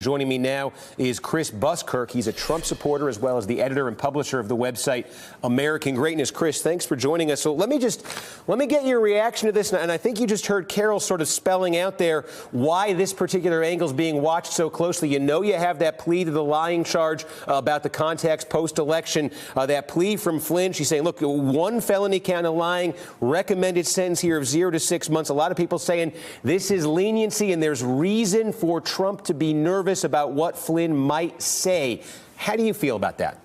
Joining me now is Chris Buskirk. He's a Trump supporter as well as the editor and publisher of the website American Greatness. Chris, thanks for joining us. So let me get your reaction to this. And I think you just heard Carol sort of spelling out there why this particular angle is being watched so closely. You know you have that plea to the lying charge about the contacts post-election, that plea from Flynn. She's saying, look, one felony count of lying, recommended sentence here of 0 to 6 months. A lot of people saying this is leniency and there's reason for Trump to be nervous about what Flynn might say. How do you feel about that?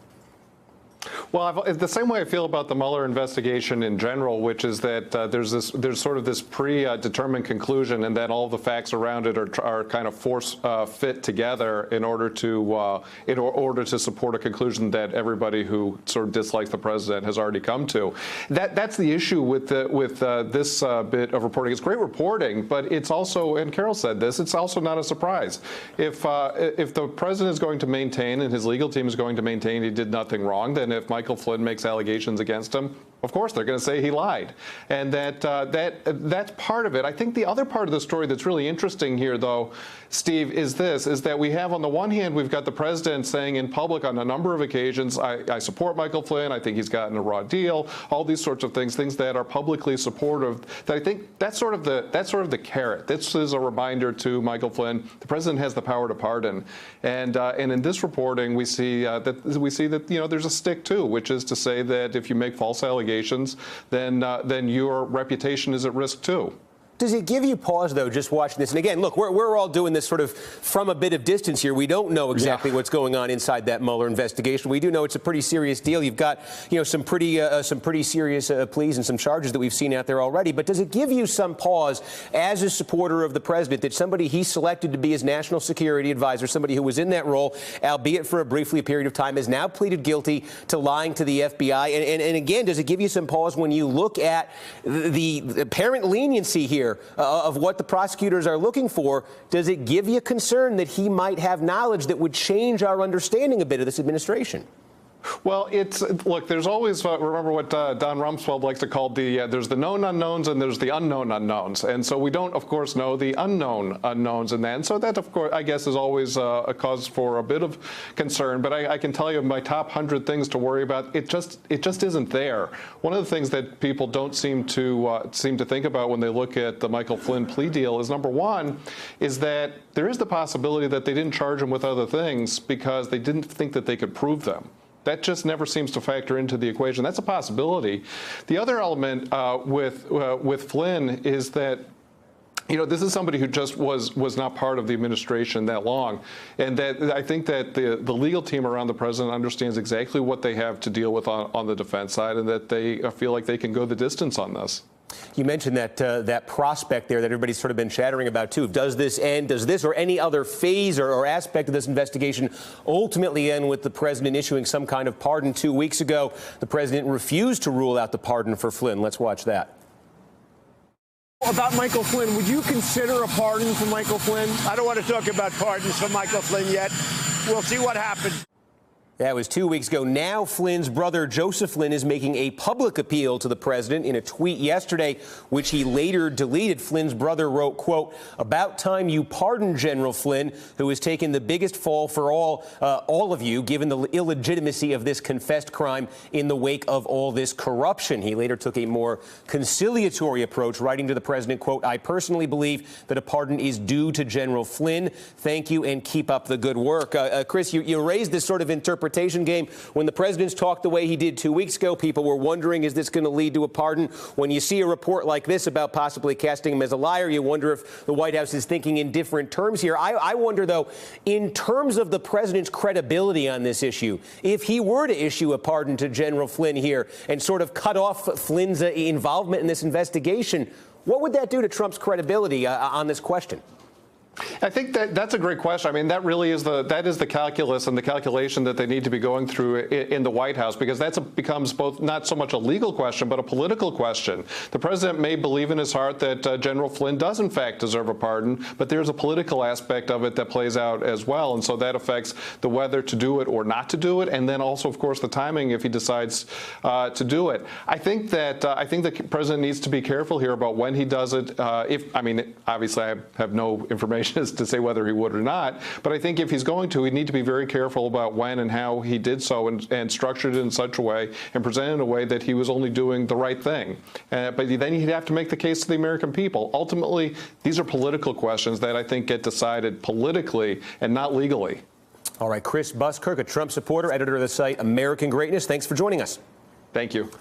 Well, the same way I feel about the Mueller investigation in general, which is that there's sort of this predetermined conclusion, and that all the facts around it are kind of fit together in order to support a conclusion that everybody who sort of dislikes the president has already come to. That's the issue with this bit of reporting. It's great reporting, but it's also, and Carol said this, it's also not a surprise. If the president is going to maintain and his legal team is going to maintain he did nothing wrong, then if Michael Flynn makes allegations against him, of course they're going to say he lied, and that's part of it. I think the other part of the story that's really interesting here, though, Steve, is that we have, on the one hand, we've got the president saying in public on a number of occasions, I support Michael Flynn, I think he's gotten a raw deal, all these sorts of things that are publicly supportive. That I think that's sort of the carrot. This is a reminder to Michael Flynn, the president has the power to pardon, and in this reporting we see that there's a stick too, which is to say that if you make false allegations, then your reputation is at risk too. Does it give you pause, though, just watching this? And again, look, we're all doing this sort of from a bit of distance here. We don't know exactly what's going on inside that Mueller investigation. We do know it's a pretty serious deal. You've got, some pretty serious pleas and some charges that we've seen out there already. But does it give you some pause as a supporter of the president that somebody he selected to be his national security advisor, somebody who was in that role, albeit for a briefly period of time, has now pleaded guilty to lying to the FBI? And again, does it give you some pause when you look at the apparent leniency here of what the prosecutors are looking for? Does it give you concern that he might have knowledge that would change our understanding a bit of this administration? Well, look, there's always, remember what Don Rumsfeld likes to call there's the known unknowns and there's the unknown unknowns. And so we don't, of course, know the unknown unknowns in that. And so that, of course, I guess is always a cause for a bit of concern. But I can tell you my top 100 things to worry about, it just isn't there. One of the things that people don't seem to think about when they look at the Michael Flynn plea deal is, number one, is that there is the possibility that they didn't charge him with other things because they didn't think that they could prove them. That just never seems to factor into the equation. That's a possibility. The other element with Flynn is that, this is somebody who just was not part of the administration that long, and that I think that the legal team around the president understands exactly what they have to deal with on the defense side, and that they feel like they can go the distance on this. You mentioned that prospect there that everybody's sort of been chattering about, too. Does this end, does this or any other phase or aspect of this investigation ultimately end with the president issuing some kind of pardon? 2 weeks ago, the president refused to rule out the pardon for Flynn. Let's watch that. About Michael Flynn, would you consider a pardon for Michael Flynn? I don't want to talk about pardons for Michael Flynn yet. We'll see what happens. That was 2 weeks ago. Now Flynn's brother, Joseph Flynn, is making a public appeal to the president. In a tweet yesterday, which he later deleted, Flynn's brother wrote, quote, "About time you pardon General Flynn, who has taken the biggest fall for all of you, given the illegitimacy of this confessed crime in the wake of all this corruption." He later took a more conciliatory approach, writing to the president, quote, "I personally believe that a pardon is due to General Flynn. Thank you and keep up the good work." Chris, you raised this sort of interpretation game. When the president's talked the way he did 2 weeks ago, people were wondering, is this going to lead to a pardon? When you see a report like this about possibly casting him as a liar, you wonder if the White House is thinking in different terms here. I wonder, though, in terms of the president's credibility on this issue, if he were to issue a pardon to General Flynn here and sort of cut off Flynn's involvement in this investigation, what would that do to Trump's credibility on this question? I think that's a great question. I mean, that really is the calculus and the calculation that they need to be going through in the White House, because that becomes both not so much a legal question but a political question. The president may believe in his heart that General Flynn does in fact deserve a pardon, but there's a political aspect of it that plays out as well, and so that affects the whether to do it or not to do it, and then also, of course, the timing if he decides to do it. I think the president needs to be careful here about when he does it. Obviously I have no information speculation as to say whether he would or not. But I think if he's going to, he'd need to be very careful about when and how he did so, and structured it in such a way and presented in a way that he was only doing the right thing. But then he'd have to make the case to the American people. Ultimately, these are political questions that I think get decided politically and not legally. All right, Chris Buskirk, a Trump supporter, editor of the site American Greatness. Thanks for joining us. Thank you.